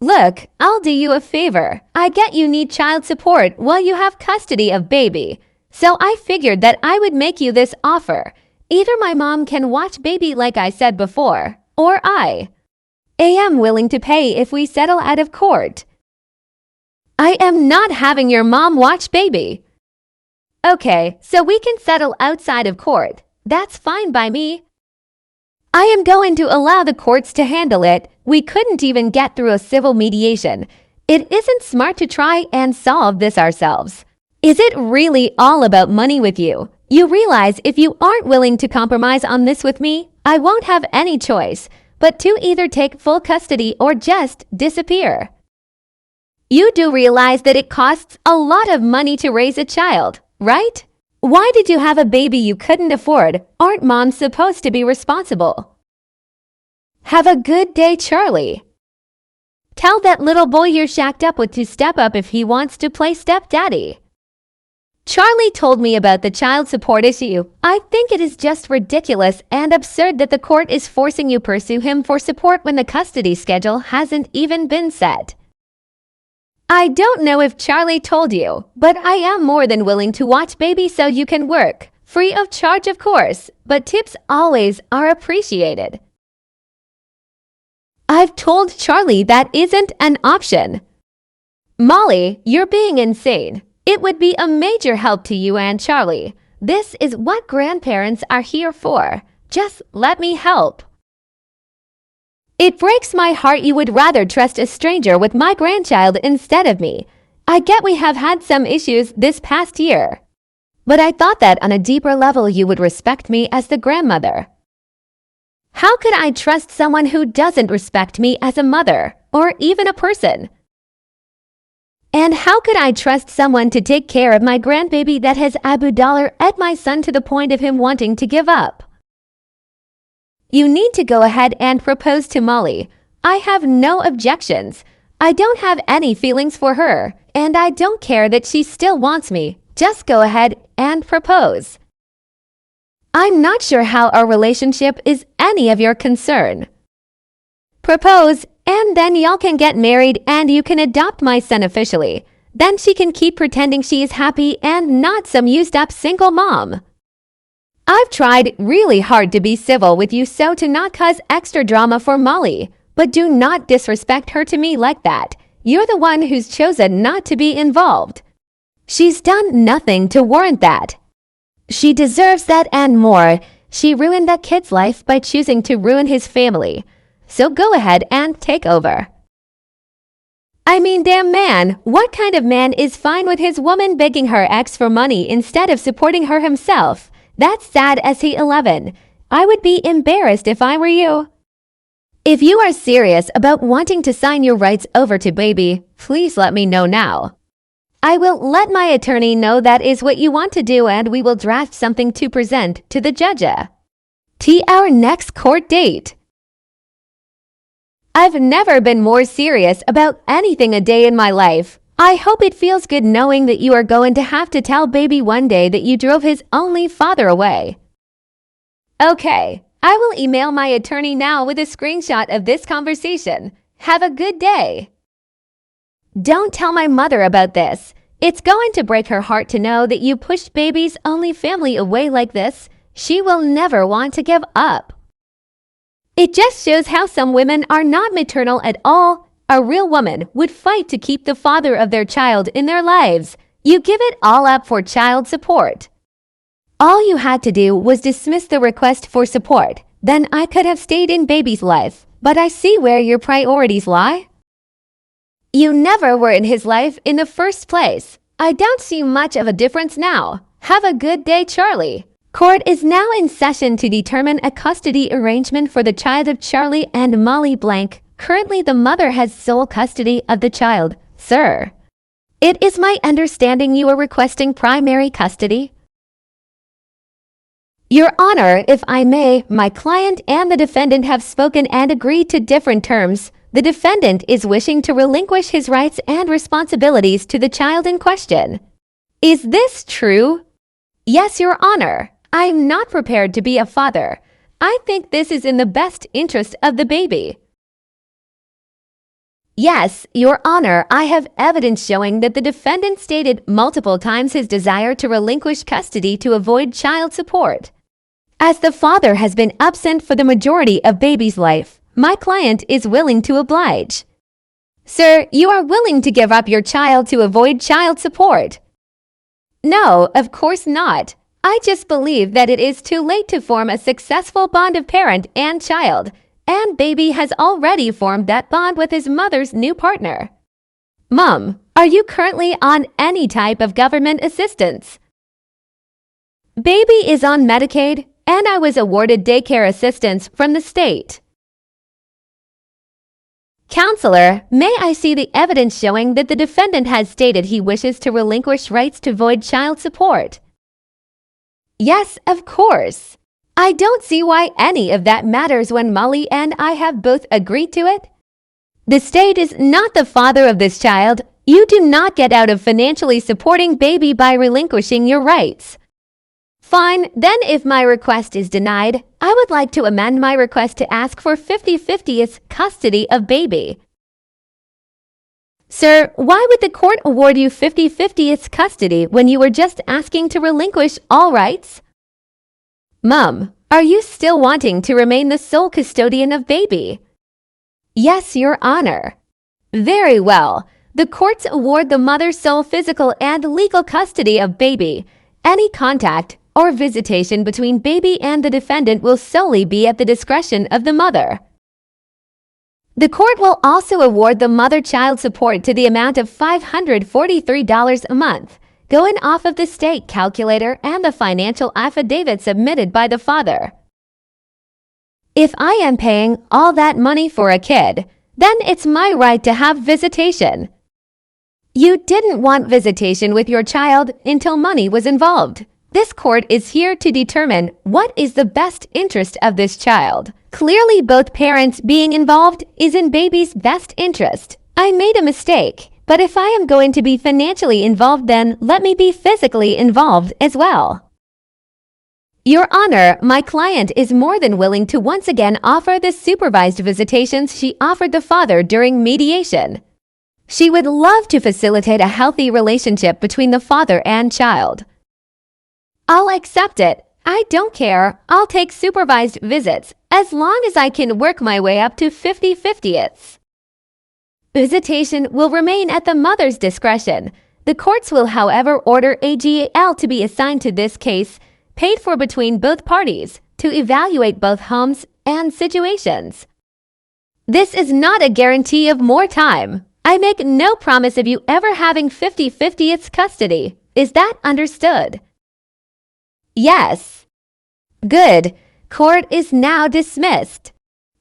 Look, I'll do you a favor. I get you need child support while you have custody of baby. So I figured that I would make you this offer. Either my mom can watch baby like I said before, or I am willing to pay if we settle out of court. I am not having your mom watch baby. Okay, so we can settle outside of court. That's fine by me. I am going to allow the courts to handle it. We couldn't even get through a civil mediation. It isn't smart to try and solve this ourselves. Is it really all about money with you? You realize if you aren't willing to compromise on this with me, I won't have any choice but to either take full custody or just disappear. You do realize that it costs a lot of money to raise a child, right? Why did you have a baby you couldn't afford? Aren't moms supposed to be responsible? Have a good day, Charlie. Tell that little boy you're shacked up with to step up if he wants to play stepdaddy. Charlie told me about the child support issue. I think it is just ridiculous and absurd that the court is forcing you to pursue him for support when the custody schedule hasn't even been set. I don't know if Charlie told you, but I am more than willing to watch baby so you can work. Free of charge, of course, but tips always are appreciated. I've told Charlie that isn't an option. Molly, you're being insane. It would be a major help to you and Charlie. This is what grandparents are here for. Just let me help. It breaks my heart you would rather trust a stranger with my grandchild instead of me. I get we have had some issues this past year, but I thought that on a deeper level you would respect me as the grandmother. How could I trust someone who doesn't respect me as a mother or even a person? And how could I trust someone to take care of my grandbaby that has Abu Dollar at my son to the point of him wanting to give up? You need to go ahead and propose to Molly. I have no objections. I don't have any feelings for her, and I don't care that she still wants me. Just go ahead and propose. I'm not sure how our relationship is any of your concern. Propose, and then y'all can get married and you can adopt my son officially. Then she can keep pretending she is happy and not some used-up single mom. I've tried really hard to be civil with you so to not cause extra drama for Molly, but do not disrespect her to me like that. You're the one who's chosen not to be involved. She's done nothing to warrant that. She deserves that and more. She ruined that kid's life by choosing to ruin his family. So go ahead and take over. I mean, damn man, what kind of man is fine with his woman begging her ex for money instead of supporting her himself? That's sad as he 11. I would be embarrassed if I were you. If you are serious about wanting to sign your rights over to baby, please let me know now. I will let my attorney know that is what you want to do and we will draft something to present to the judge. Our next court date. I've never been more serious about anything a day in my life. I hope it feels good knowing that you are going to have to tell baby one day that you drove his only father away. Okay, I will email my attorney now with a screenshot of this conversation. Have a good day. Don't tell my mother about this. It's going to break her heart to know that you pushed baby's only family away like this. She will never want to give up. It just shows how some women are not maternal at all. A real woman would fight to keep the father of their child in their lives. You give it all up for child support. All you had to do was dismiss the request for support. Then I could have stayed in baby's life. But I see where your priorities lie. You never were in his life in the first place. I don't see much of a difference now. Have a good day, Charlie. Court is now in session to determine a custody arrangement for the child of Charlie and Molly Blank. Currently, the mother has sole custody of the child. Sir, it is my understanding you are requesting primary custody. Your Honor, if I may, my client and the defendant have spoken and agreed to different terms. The defendant is wishing to relinquish his rights and responsibilities to the child in question. Is this true? Yes, Your Honor. I'm not prepared to be a father. I think this is in the best interest of the baby. Yes, Your Honor, I have evidence showing that the defendant stated multiple times his desire to relinquish custody to avoid child support. As the father has been absent for the majority of baby's life, my client is willing to oblige. Sir, you are willing to give up your child to avoid child support? No, of course not. I just believe that it is too late to form a successful bond of parent and child, and baby has already formed that bond with his mother's new partner. Mom, are you currently on any type of government assistance? Baby is on Medicaid, and I was awarded daycare assistance from the state. Counselor, may I see the evidence showing that the defendant has stated he wishes to relinquish rights to avoid child support? Yes, of course. I don't see why any of that matters when Molly and I have both agreed to it. The state is not the father of this child. You do not get out of financially supporting baby by relinquishing your rights. Fine, then if my request is denied, I would like to amend my request to ask for 50/50th custody of baby. Sir, why would the court award you 50/50th custody when you were just asking to relinquish all rights? Mom, are you still wanting to remain the sole custodian of baby? Yes, Your Honor. Very well. The courts award the mother sole physical and legal custody of baby. Any contact or visitation between baby and the defendant will solely be at the discretion of the mother. The court will also award the mother child support to the amount of $543 a month, going off of the state calculator and the financial affidavit submitted by the father. If I am paying all that money for a kid, then it's my right to have visitation. You didn't want visitation with your child until money was involved. This court is here to determine what is the best interest of this child. Clearly, both parents being involved is in baby's best interest. I made a mistake, but if I am going to be financially involved, then let me be physically involved as well. Your Honor, my client is more than willing to once again offer the supervised visitations she offered the father during mediation. She would love to facilitate a healthy relationship between the father and child. I'll accept it. I don't care. I'll take supervised visits as long as I can work my way up to 50/50ths. Visitation will remain at the mother's discretion. The courts will, however, order a GAL to be assigned to this case, paid for between both parties, to evaluate both homes and situations. This is not a guarantee of more time. I make no promise of you ever having 50/50ths custody. Is that understood? Yes. Good. Court is now dismissed.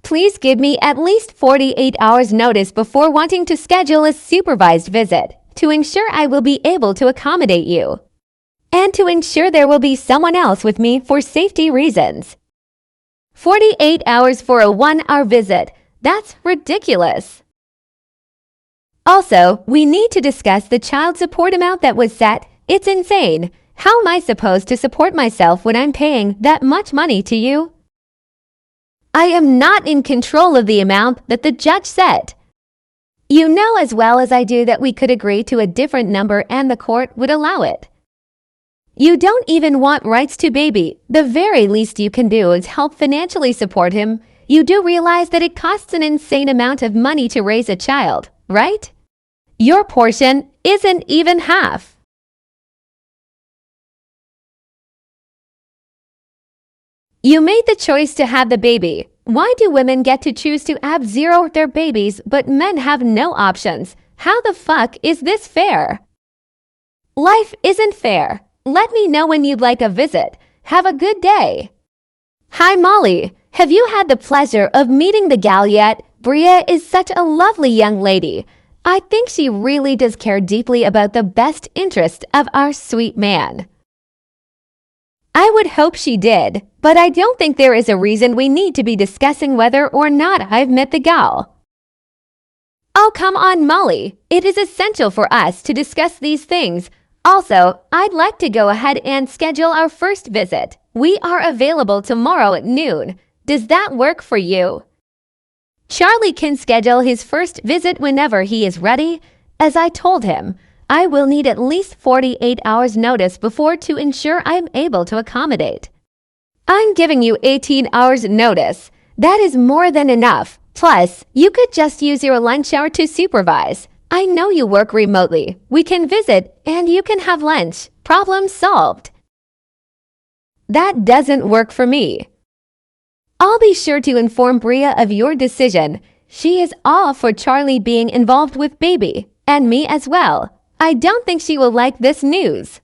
Please give me at least 48 hours notice before wanting to schedule a supervised visit to ensure I will be able to accommodate you, and to ensure there will be someone else with me for safety reasons. 48 hours for a 1-hour visit. That's ridiculous. Also, we need to discuss the child support amount that was set. It's insane. How am I supposed to support myself when I'm paying that much money to you? I am not in control of the amount that the judge set. You know as well as I do that we could agree to a different number and the court would allow it. You don't even want rights to baby. The very least you can do is help financially support him. You do realize that it costs an insane amount of money to raise a child, right? Your portion isn't even half. You made the choice to have the baby. Why do women get to choose to have zero their babies, but men have no options? How the fuck is this fair? Life isn't fair. Let me know when you'd like a visit. Have a good day. Hi, Molly. Have you had the pleasure of meeting the gal yet? Bria is such a lovely young lady. I think she really does care deeply about the best interest of our sweet man. I would hope she did, but I don't think there is a reason we need to be discussing whether or not I've met the gal. Oh, come on, Molly. It is essential for us to discuss these things. Also, I'd like to go ahead and schedule our first visit. We are available tomorrow at noon. Does that work for you? Charlie can schedule his first visit whenever he is ready. As I told him, I will need at least 48 hours notice before to ensure I am able to accommodate. I'm giving you 18 hours notice. That is more than enough. Plus, you could just use your lunch hour to supervise. I know you work remotely. We can visit and you can have lunch. Problem solved. That doesn't work for me. I'll be sure to inform Bria of your decision. She is all for Charlie being involved with baby, and me as well. I don't think she will like this news.